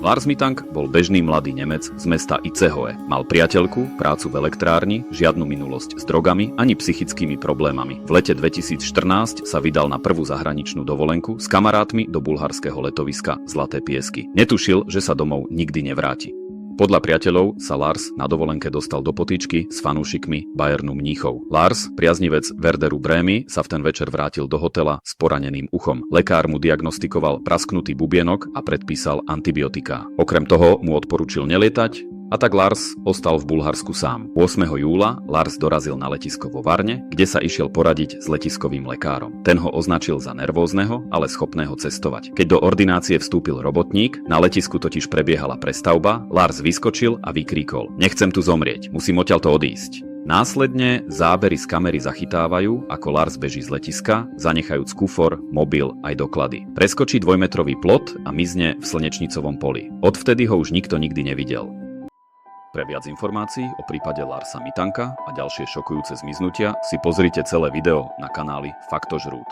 Lars Mittank bol bežný mladý Nemec z mesta Itzehoe. Mal priateľku, prácu v elektrárni, žiadnu minulosť s drogami ani psychickými problémami. V lete 2014 sa vydal na prvú zahraničnú dovolenku s kamarátmi do bulharského letoviska Zlaté Piesky. Netušil, že sa domov nikdy nevráti. Podľa priateľov sa Lars na dovolenke dostal do potýčky s fanúšikmi Bayernu Mníchov. Lars, priaznivec Werderu Brémy, sa v ten večer vrátil do hotela s poraneným uchom. Lekár mu diagnostikoval prasknutý bubienok a predpísal antibiotiká. Okrem toho mu odporučil nelietať, a tak Lars ostal v Bulharsku sám. 8. júla Lars dorazil na letisko vo Varne, kde sa išiel poradiť s letiskovým lekárom. Ten ho označil za nervózneho, ale schopného cestovať. Keď do ordinácie vstúpil robotník, na letisku totiž prebiehala prestavba, Lars vyskočil a vykríkol: "Nechcem tu zomrieť, musím odtiaľto odísť." Následne zábery z kamery zachytávajú, ako Lars beží z letiska, zanechajúc kufor, mobil aj doklady. Preskočí 2-metrový plot a mizne v slnečnicovom poli. Odvtedy ho už nikto nikdy nevidel. Pre viac informácií o prípade Larsa Mittanka a ďalšie šokujúce zmiznutia si pozrite celé video na kanáli Faktožrút.